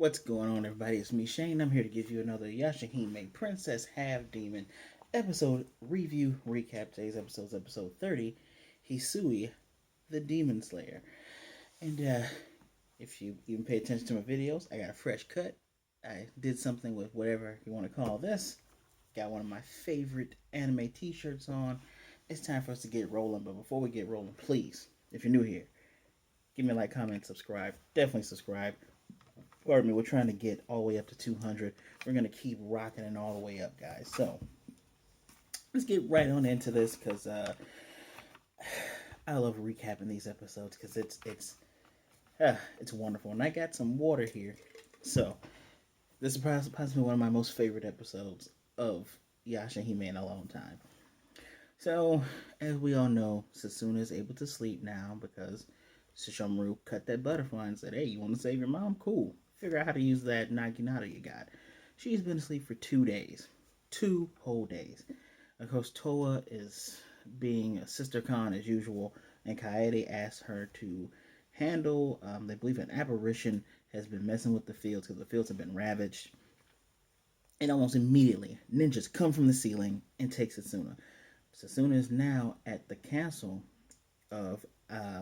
What's going on, everybody? It's me, Shane. I'm here to give you another Yashahime Princess Half Demon episode review recap. Today's episode 30, Hisui, the Demon Slayer. And if you even pay attention to my videos, I got a fresh cut. I did something with whatever you want to call this. Got one of my favorite anime t-shirts on. It's time for us to get rolling. But before we get rolling, please, if you're new here, give me a like, comment, subscribe. Definitely subscribe. Pardon me, we're trying to get all the way up to 200. We're going to keep rocking it all the way up, guys. So, let's get right on into this because I love recapping these episodes because it's wonderful. And I got some water here. So, this is possibly one of my most favorite episodes of Yashahime in a long time. So, as we all know, Setsuna is able to sleep now because Sesshomaru cut that butterfly and said, hey, you want to save your mom? Cool. Figure out how to use that naginata you got. She's been asleep for 2 days. 2 whole days. Of course, Toa is being a sister con as usual, and Kaede asks her to handle, they believe an apparition has been messing with the fields because the fields have been ravaged. And almost immediately, ninjas come from the ceiling and take Setsuna. Setsuna is now at the castle of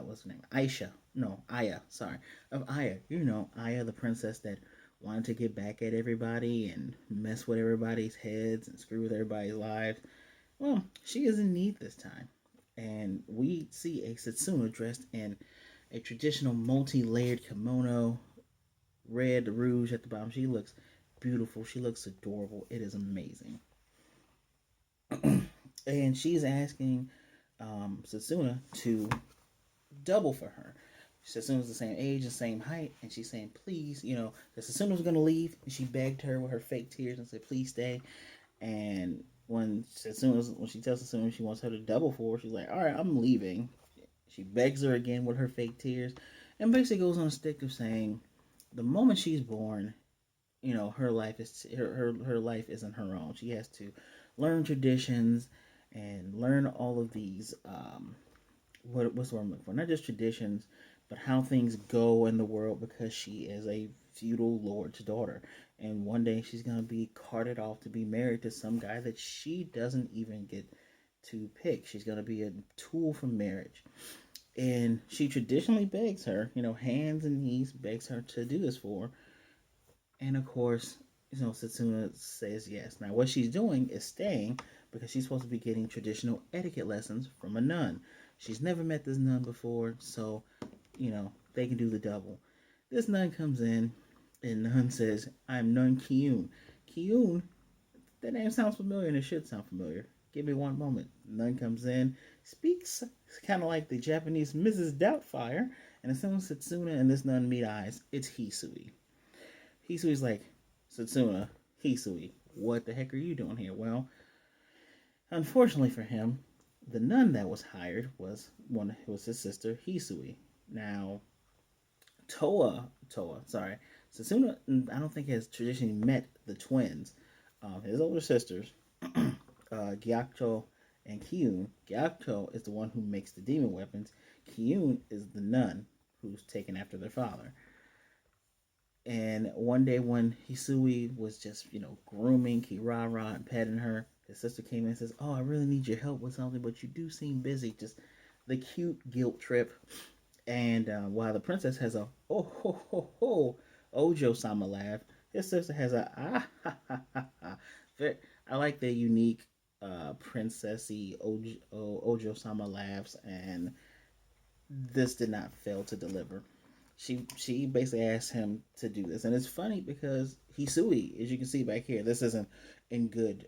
what's her name? Aiya, sorry. Of Aiya. You know, Aiya, the princess that wanted to get back at everybody and mess with everybody's heads and screw with everybody's lives. Well, she is in need this time. And we see a Setsuna dressed in a traditional multi-layered kimono, red rouge at the bottom. She looks beautiful. She looks adorable. It is amazing. And she's asking Setsuna to double for her. Setsuna's the same age and same height, and she's saying, please, because Setsuna was going to leave, and she begged her with her fake tears and said, please stay. And when she tells Setsuna she wants her to double for her, she's like, all right, I'm leaving. She begs her again with her fake tears, and basically goes on a stick of saying, the moment she's born, her life is her life isn't her own. She has to learn traditions and learn all of these what's the word I'm looking for? Not just traditions, but how things go in the world because she is a feudal lord's daughter. And one day she's going to be carted off to be married to some guy that she doesn't even get to pick. She's going to be a tool for marriage. And she traditionally begs her, hands and knees, begs her to do this for her. And of course, Setsuna says yes. Now, what she's doing is staying because she's supposed to be getting traditional etiquette lessons from a nun. She's never met this nun before, so, they can do the double. This nun comes in, and the nun says, I'm Nun Kiyun. Kiyun, that name sounds familiar, and it should sound familiar. Give me one moment. Nun comes in, speaks kind of like the Japanese Mrs. Doubtfire, and as soon as Setsuna and this nun meet eyes, it's Hisui. Hisui's like, Setsuna, Hisui, what the heck are you doing here? Well, unfortunately for him, the nun that was hired was his sister Hisui. Now, Setsuna, I don't think has traditionally met the twins, his older sisters, Gyakto and Kiyun. Gyakto is the one who makes the demon weapons. Kiyun is the nun who's taken after their father. And one day when Hisui was just, grooming Kirara and petting her, his sister came in and says, oh, I really need your help with something, but you do seem busy. Just the cute guilt trip. And while the princess has a, oh, ho, ho, ho, Ojo-sama laugh, his sister has a, ah, ha, ha, ha, ha. I like the unique princessy Ojo-sama laughs, and this did not fail to deliver. She basically asked him to do this, and it's funny because Hisui, as you can see back here, this isn't in good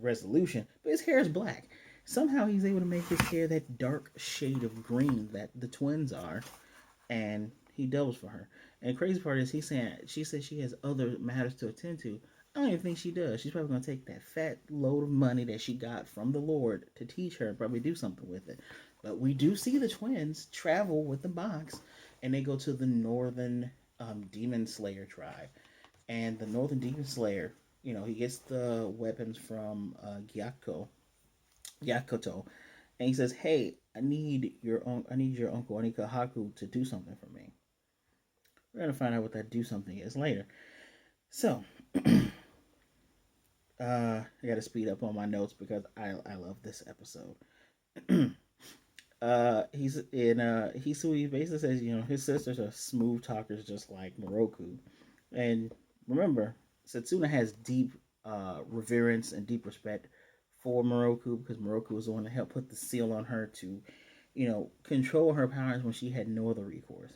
resolution, but his hair is black. Somehow he's able to make his hair that dark shade of green that the twins are, and he doubles for her. And the crazy part is she says she has other matters to attend to. I don't even think she does. She's probably gonna take that fat load of money that she got from the Lord to teach her and probably do something with it. But we do see the twins travel with the box, and they go to the northern Demon Slayer tribe. And the northern Demon Slayer, he gets the weapons from Gyakoto, and he says, "Hey, I need your uncle Anikahaku to do something for me." We're gonna find out what that do something is later. So, I got to speed up on my notes because I love this episode. He's in Hisui basically says, his sisters are smooth talkers just like Moroku. And remember, Setsuna has deep reverence and deep respect for Moroku because Moroku was the one that helped put the seal on her to, control her powers when she had no other recourse.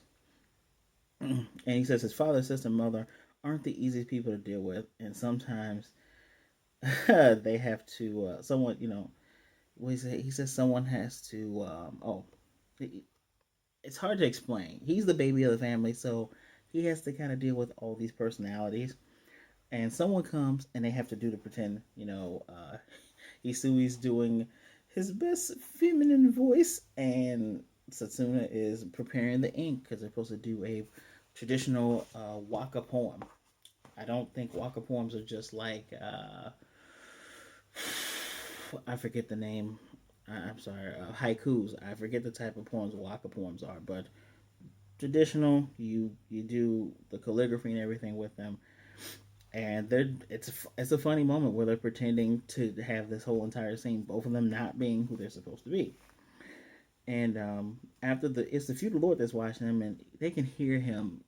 And he says his father, sister, mother aren't the easiest people to deal with, and sometimes they have to someone, what he says someone has to it's hard to explain. He's the baby of the family, so he has to kind of deal with all these personalities. And someone comes and they have to do the pretend, Isui's doing his best feminine voice, and Setsuna is preparing the ink because they're supposed to do a traditional waka poem. I don't think waka poems are just like I forget the name. I'm sorry, haikus. I forget the type of poems waka poems are, but traditional. You do the calligraphy and everything with them, and it's a funny moment where they're pretending to have this whole entire scene, both of them not being who they're supposed to be. And after it's the feudal lord that's watching them, and they can hear him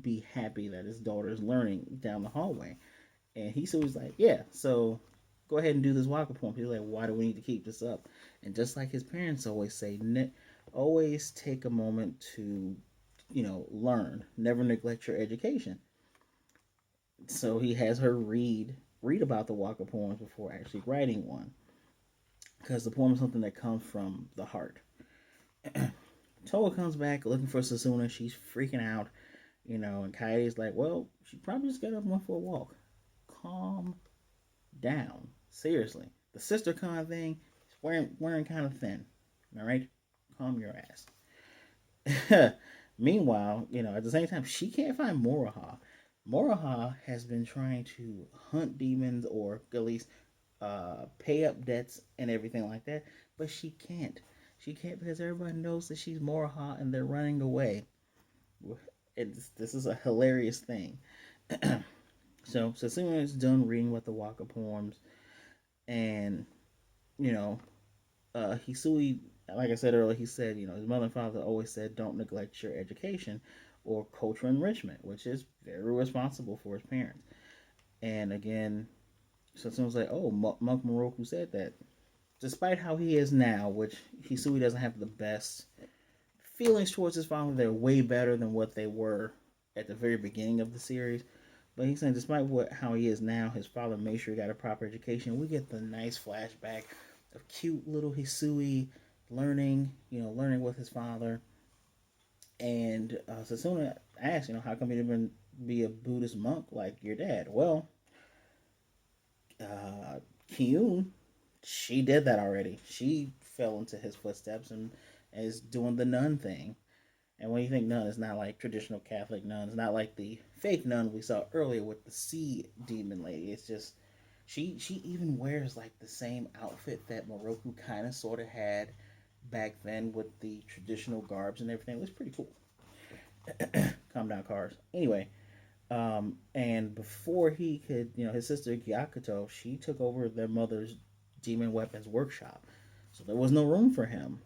be happy that his daughter is learning down the hallway. And he's always like, yeah, so go ahead and do this waka poem. He's like, why do we need to keep this up? And just like his parents always say, always take a moment to, learn. Never neglect your education. So he has her read about the waka poems before actually writing one, because the poem is something that comes from the heart. Toa comes back looking for Setsuna. She's freaking out, and Kaede's like, well, she probably just got up and went for a walk. Calm down. Seriously. The sister con thing is wearing kind of thin. All right? Calm your ass. Meanwhile, at the same time, she can't find Moroha. Moroha has been trying to hunt demons or at least pay up debts and everything like that, but she can't. She can't because everybody knows that she's Moroha and they're running away. This is a hilarious thing. So Setsuna is done reading what the Waka poems, and you know, Hisui, like I said earlier, he said, his mother and father always said, don't neglect your education or cultural enrichment, which is very responsible for his parents. And again, Setsuna's like, oh, Monk Moroku said that. Despite how he is now, which Hisui doesn't have the best feelings towards his father, they're way better than what they were at the very beginning of the series. But he's saying, despite how he is now, his father made sure he got a proper education. We get the nice flashback of cute little Hisui learning with his father. And Setsuna asks, how come you didn't be a Buddhist monk like your dad? Well, Kyun, she did that already. She fell into his footsteps and is doing the nun thing. And when you think nun, it's not like traditional Catholic nuns, not like the fake nun we saw earlier with the sea demon lady. It's just she even wears like the same outfit that Moroku kind of sort of had back then with the traditional garbs and everything. It was pretty cool. Calm down, cars. Anyway, and before he could, his sister Gyakuto, she took over their mother's demon weapons workshop, so there was no room for him.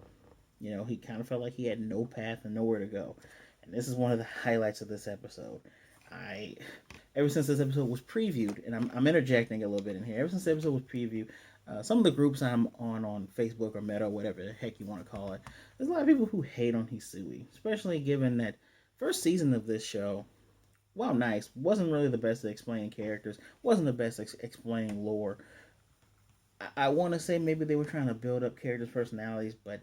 He kind of felt like he had no path and nowhere to go. And this is one of the highlights of this episode. Ever since this episode was previewed, and I'm interjecting a little bit in here. Ever since the episode was previewed, some of the groups I'm on Facebook or Meta, or whatever the heck you want to call it, there's a lot of people who hate on Hisui, especially given that first season of this show, while nice, wasn't really the best at explaining characters, wasn't the best at explaining lore. I want to say maybe they were trying to build up characters' personalities, but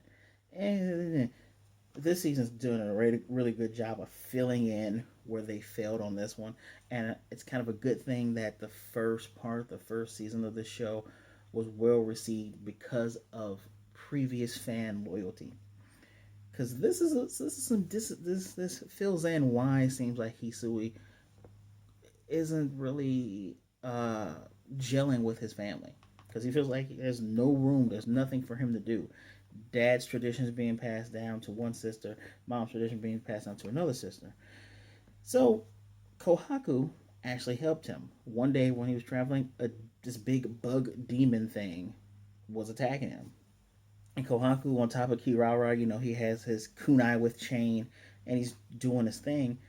this season's doing a really good job of filling in where they failed on this one. And it's kind of a good thing that the first season of the show was well received because of previous fan loyalty. Because this fills in why it seems like Hisui isn't really gelling with his family, because he feels like there's no room, there's nothing for him to do. Dad's tradition is being passed down to one sister, mom's tradition being passed down to another sister. So Kohaku actually helped him. One day when he was traveling, this big bug demon thing was attacking him. And Kohaku on top of Kirara, he has his kunai with chain and he's doing his thing.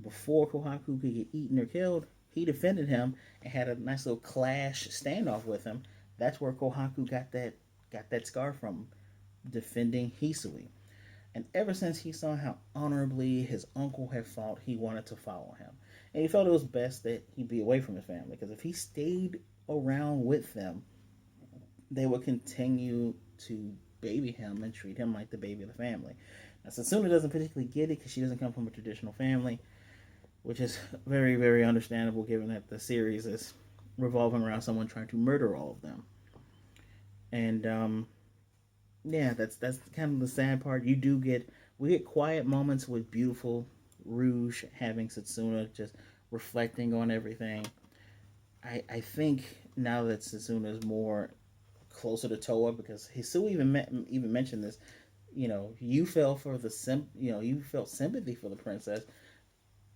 Before Kohaku could get eaten or killed, he defended him and had a nice little clash standoff with him. That's where Kohaku got that scar from, defending Hisui. And ever since he saw how honorably his uncle had fought, he wanted to follow him. And he felt it was best that he be away from his family, because if he stayed around with them, they would continue to baby him and treat him like the baby of the family. Now, Setsuna doesn't particularly get it because she doesn't come from a traditional family, which is very, very understandable given that the series is revolving around someone trying to murder all of them. And yeah, that's kind of the sad part. We get quiet moments with beautiful Rouge having Setsuna just reflecting on everything. I think now that Setsuna is more closer to Toa, because Hisui even mentioned this. You fell for you felt sympathy for the princess.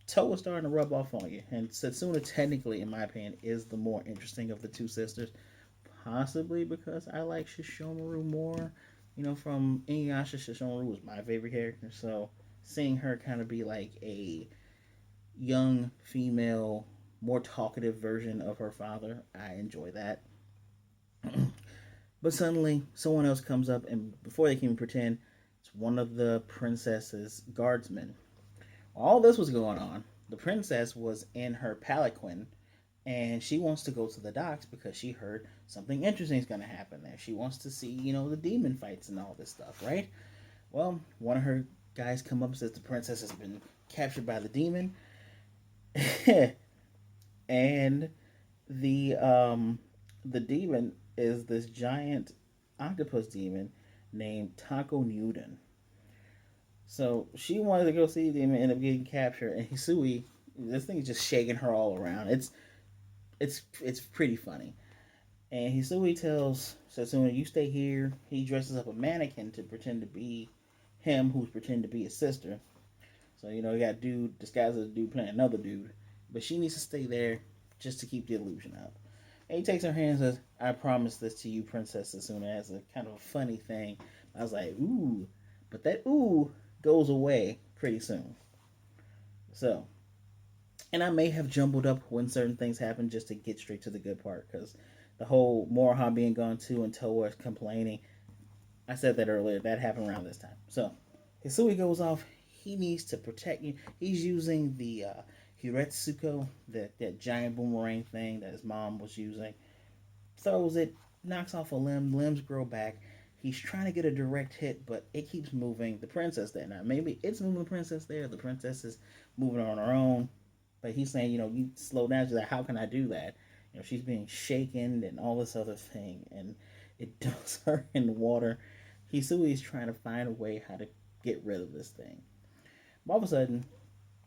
Toa's starting to rub off on you, and Setsuna technically, in my opinion, is the more interesting of the two sisters. Possibly because I like Shishomaru more. From Inuyasha, Shishomaru was my favorite character, so seeing her kind of be like a young female, more talkative version of her father, I enjoy that. But suddenly, someone else comes up, and before they can even pretend, it's one of the princess's guardsmen. While all this was going on, the princess was in her palanquin, and she wants to go to the docks because she heard something interesting is going to happen there. She wants to see, the demon fights and all this stuff, right? Well, one of her guys come up and says the princess has been captured by the demon, and the demon is this giant octopus demon named Taco Newton. So she wanted to go see the demon, end up getting captured, and Hisui, this thing is just shaking her all around. It's pretty funny. And Hisui tells Setsuna, "You stay here." He dresses up a mannequin to pretend to be him, who's pretending to be his sister. So you got a dude disguised as a dude playing another dude, but she needs to stay there just to keep the illusion up. And he takes her hand and says, "I promise this to you, Princess Setsuna," as a kind of a funny thing. I was like, ooh, but that ooh goes away pretty soon. So, and I may have jumbled up when certain things happen just to get straight to the good part, because the whole Moroha being gone too and Toa complaining, I said that earlier, that happened around this time. So Hisui goes off. He needs to protect you. He's using the Hiretsuko, that giant boomerang thing that his mom was using. Throws it, knocks off a limb, limbs grow back. He's trying to get a direct hit, but it keeps moving the princess there. Now, maybe it's moving the princess there. The princess is moving on her own. But he's saying, you slow down. She's like, how can I do that? She's being shaken and all this other thing. And it dumps her in the water. Hisui is trying to find a way how to get rid of this thing. All of a sudden,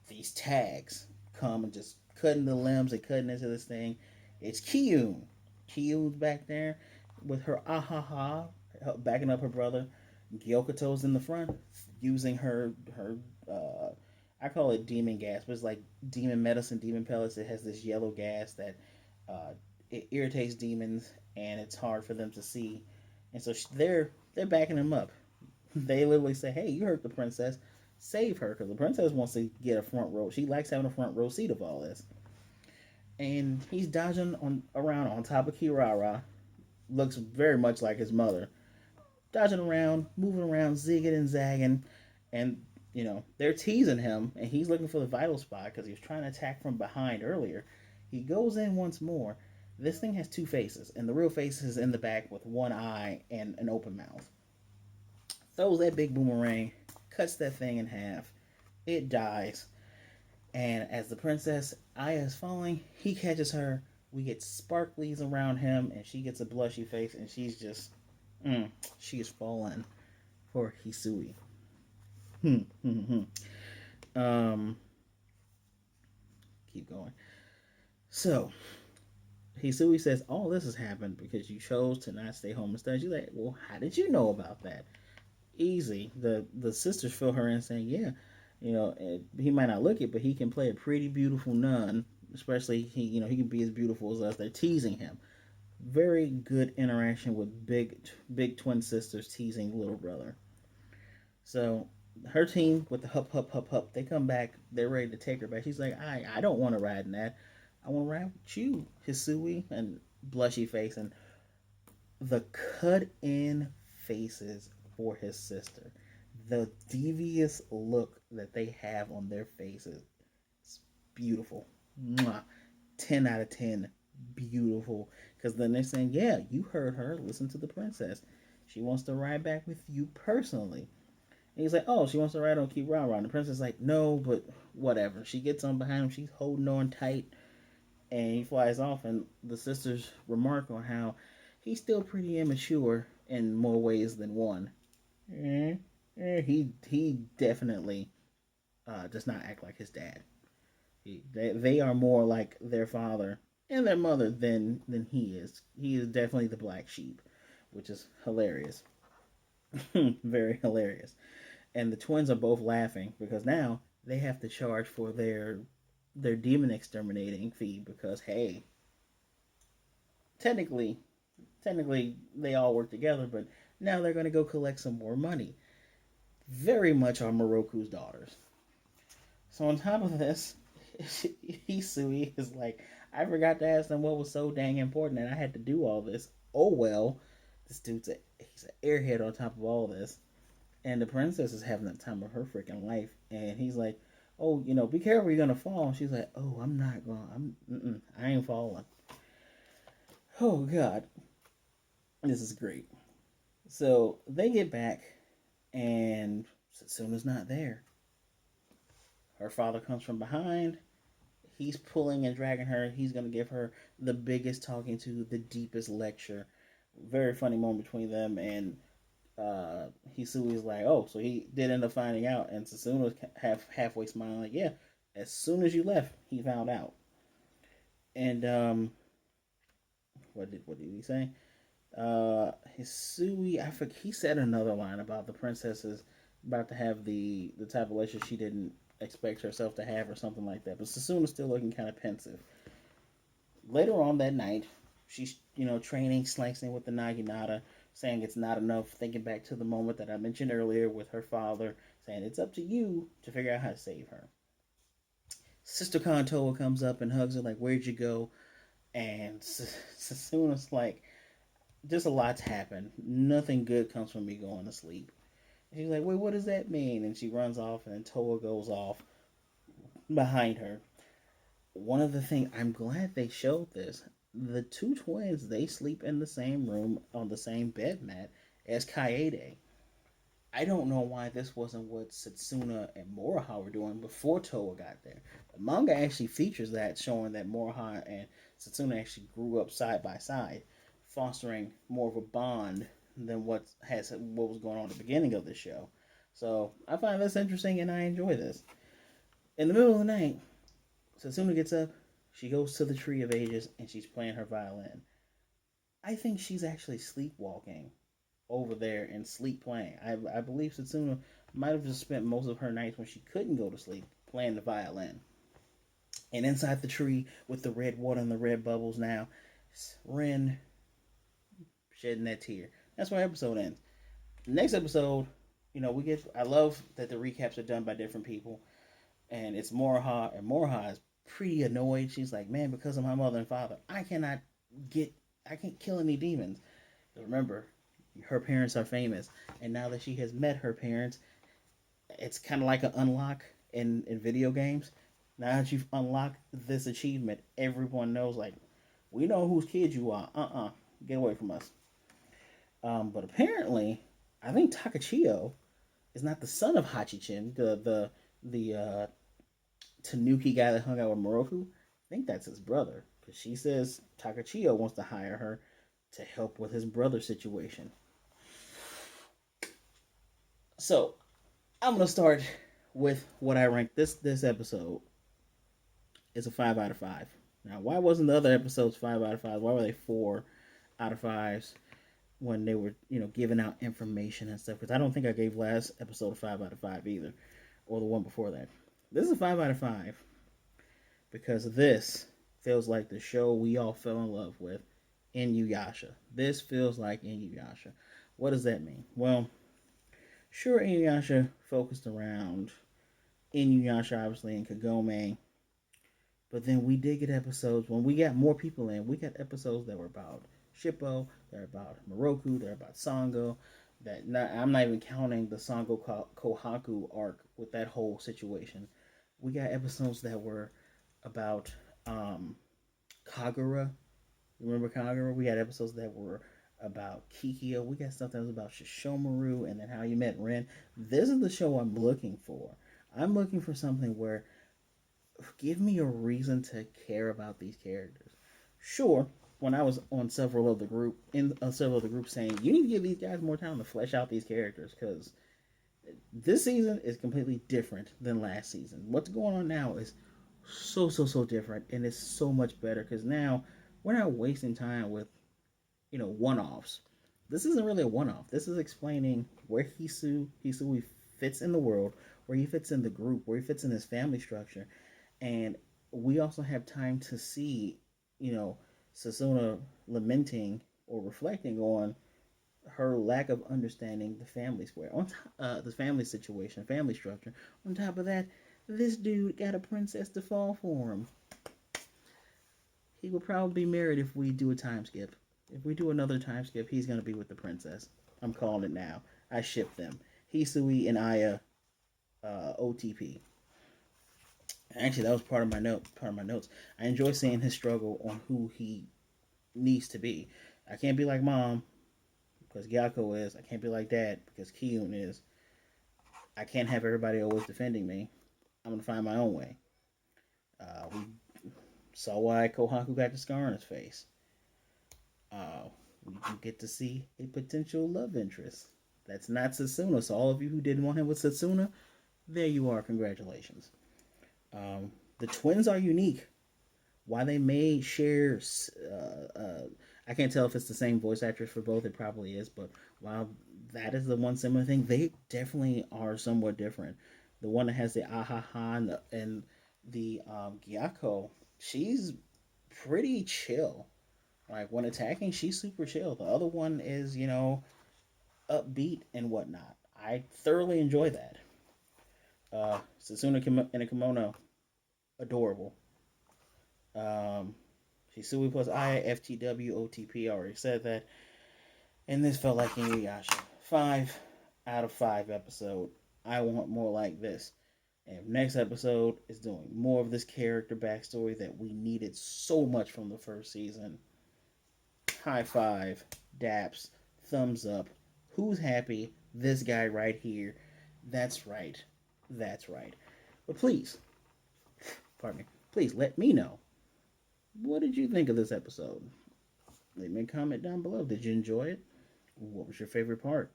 these tags come and just cutting the limbs and cutting into this thing. It's Kyun. Kyun's back there with her ahaha, backing up her brother. Gyokoto's in the front, using her I call it demon gas, but it's like demon medicine, demon pellets. It has this yellow gas that it irritates demons, and it's hard for them to see. And so they're backing him up. They literally say, "Hey, you hurt the princess. Save her," because the princess wants to get a front row. She likes having a front row seat of all this. And he's dodging around on top of Kirara. Looks very much like his mother. Dodging around, moving around, zigging and zagging. And, they're teasing him, and he's looking for the vital spot because he was trying to attack from behind earlier. He goes in once more. This thing has two faces, and the real face is in the back with one eye and an open mouth. Throws that big boomerang, cuts that thing in half. It dies. And as the princess Aiya is falling, he catches her. We get sparklies around him, and she gets a blushy face, and she's just, she is falling for Hisui. Keep going. So, Hisui says, all this has happened because you chose to not stay home and study. She's like, well, how did you know about that? Easy. The sisters fill her in saying, yeah, He might not look it, but he can play a pretty beautiful nun. Especially he can be as beautiful as us. They're teasing him. Very good interaction with big twin sisters teasing little brother. So her team with the hup hup hup hup, they come back. They're ready to take her back. She's like, I don't want to ride in that. I want to ride with you, Hisui, and blushy face and the cut in faces for his sister. The devious look that they have on their faces. It's beautiful. Mwah. 10 out of 10. Beautiful. Because then they're saying, yeah, you heard her. Listen to the princess. She wants to ride back with you personally. And he's like, oh, she wants to ride on Keep Round Round. The princess is like, no, but whatever. She gets on behind him. She's holding on tight. And he flies off. And the sisters remark on how he's still pretty immature in more ways than one. He definitely does not act like his dad. They are more like their father and their mother than he is. He is definitely the black sheep, which is hilarious. Very hilarious. And the twins are both laughing because now they have to charge for their demon exterminating fee because hey, technically they all work together, but now they're going to go collect some more money. Very much are Moroku's daughters. So on top of this, Hisui is like, I forgot to ask them what was so dang important, and I had to do all this. Oh well, this he's an airhead on top of all this, and the princess is having the time of her freaking life, and he's like, oh, be careful, you're gonna fall. And she's like, oh, I'm not going, I ain't falling. Oh God, this is great. So they get back, and Setsuna's not there. Her father comes from behind. He's pulling and dragging her. He's going to give her the biggest talking to, the deepest lecture. Very funny moment between them. And Hisui's like, oh, so he did end up finding out. And Setsuna halfway smiling, like, yeah, as soon as you left, he found out. And what did he say? Hisui, I forget, he said another line about the princesses about to have the type of relationship she didn't expect herself to have or something like that. But Sasuna's still looking kind of pensive. Later on that night, she's training, slicing with the naginata, saying it's not enough. Thinking back to the moment that I mentioned earlier with her father, saying it's up to you to figure out how to save her. Sister Kantoa comes up and hugs her like, "Where'd you go?" And Sasuna's like, "Just a lot's happened. Nothing good comes from me going to sleep." And she's like, "Wait, what does that mean?" And she runs off, and then Toa goes off behind her. One of the things, I'm glad they showed this. The two twins, they sleep in the same room on the same bed mat as Kaede. I don't know why this wasn't what Setsuna and Moroha were doing before Toa got there. The manga actually features that, showing that Moroha and Setsuna actually grew up side by side, fostering more of a bond than what was going on at the beginning of the show. So I find this interesting and I enjoy this. In the middle of the night, Setsuna gets up, she goes to the Tree of Ages, and she's playing her violin. I think she's actually sleepwalking over there and sleep playing. I believe Setsuna might have just spent most of her nights when she couldn't go to sleep playing the violin. And inside the tree with the red water and the red bubbles now, Rin shedding that tear. That's where episode ends. Next episode, I love that the recaps are done by different people. And it's Moroha, and Moroha is pretty annoyed. She's like, man, because of my mother and father, I can't kill any demons. But remember, her parents are famous, and now that she has met her parents, it's kind of like an unlock in video games. Now that you've unlocked this achievement, everyone knows, like, we know whose kid you are. Get away from us. But apparently, I think Takachiyo is not the son of Hachichin, the Tanuki guy that hung out with Moroku. I think that's his brother, because she says Takachiyo wants to hire her to help with his brother situation. So, I'm going to start with what I ranked this episode. It's a 5 out of 5. Now, why wasn't the other episodes 5 out of 5? Why were they 4 out of 5s when they were, giving out information and stuff? Because I don't think I gave last episode a 5 out of 5 either. or the one before that. This is a 5 out of 5 because this feels like the show we all fell in love with, Inuyasha. This feels like Inuyasha. What does that mean? Well, sure, Inuyasha focused around Inuyasha, obviously, and Kagome. But then we did get episodes when we got more people in. We got episodes that were about Shippo, that were about Moroku, that were about Sango. I'm not even counting the Sango Kohaku arc with that whole situation. We got episodes that were about Kagura. Remember Kagura? We had episodes that were about Kikyo. We got stuff that was about Shishomaru and then how you met Ren. This is the show I'm looking for. I'm looking for something where give me a reason to care about these characters. Sure, when I was on several of the groups saying you need to give these guys more time to flesh out these characters because this season is completely different than last season. What's going on now is so different, and it's so much better because now we're not wasting time with one-offs. This isn't really a one-off. This is explaining where Hisui fits in the world, where he fits in the group, where he fits in his family structure, and we also have time to see, Setsuna lamenting or reflecting on her lack of understanding the family square, on the family situation, family structure. On top of that, this dude got a princess to fall for him. He will probably be married if we do a time skip. If we do another time skip, he's gonna be with the princess. I'm calling it now. I ship them. Hisui and Aiya, OTP. Actually, that was part of my notes. I enjoy seeing his struggle on who he needs to be. I can't be like mom because Gyako is. I can't be like dad because Kiyun is. I can't have everybody always defending me. I'm gonna find my own way. We saw why Kohaku got the scar on his face. We do get to see a potential love interest. That's not Setsuna. So all of you who didn't want him with Setsuna, there you are. Congratulations. The twins are unique. Why they may share, I can't tell if it's the same voice actress for both. It probably is, but while that is the one similar thing, they definitely are somewhat different. The one that has the ahaha and the Gyako, she's pretty chill. Like when attacking, she's super chill. The other one is, upbeat and whatnot. I thoroughly enjoy that. Setsuna in a kimono, adorable. Hisui plus I, FTW, OTP, I already said that. And this felt like Inuyasha. 5 out of 5 episode. I want more like this. And next episode is doing more of this character backstory that we needed so much from the first season. High five, daps, thumbs up. Who's happy? This guy right here. That's right. That's right. But please, pardon me, please let me know. What did you think of this episode? Leave me a comment down below. Did you enjoy it? What was your favorite part?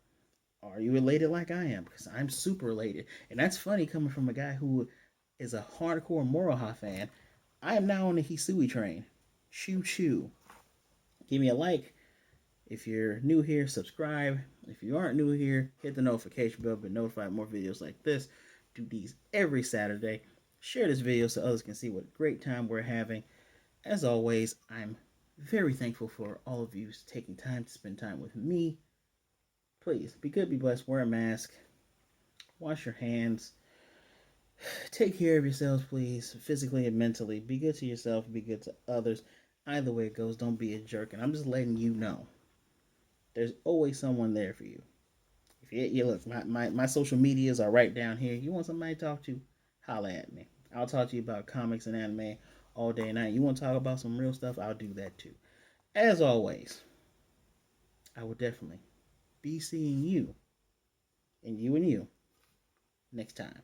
Are you elated like I am? Because I'm super elated. And that's funny coming from a guy who is a hardcore Moroha fan. I am now on the Hisui train. Choo choo. Give me a like. If you're new here, subscribe. If you aren't new here, hit the notification bell to be notified of more videos like this. Do these every Saturday. Share this video so others can see what great time we're having. As always, I'm very thankful for all of you taking time to spend time with me. Please, be good, be blessed, wear a mask, wash your hands, take care of yourselves, please, physically and mentally. Be good to yourself, be good to others. Either way it goes, don't be a jerk. And I'm just letting you know, there's always someone there for you. If you look, my social medias are right down here. You want somebody to talk to, holla at me. I'll talk to you about comics and anime all day and night. You want to talk about some real stuff, I'll do that too. As always, I will definitely be seeing you and you next time.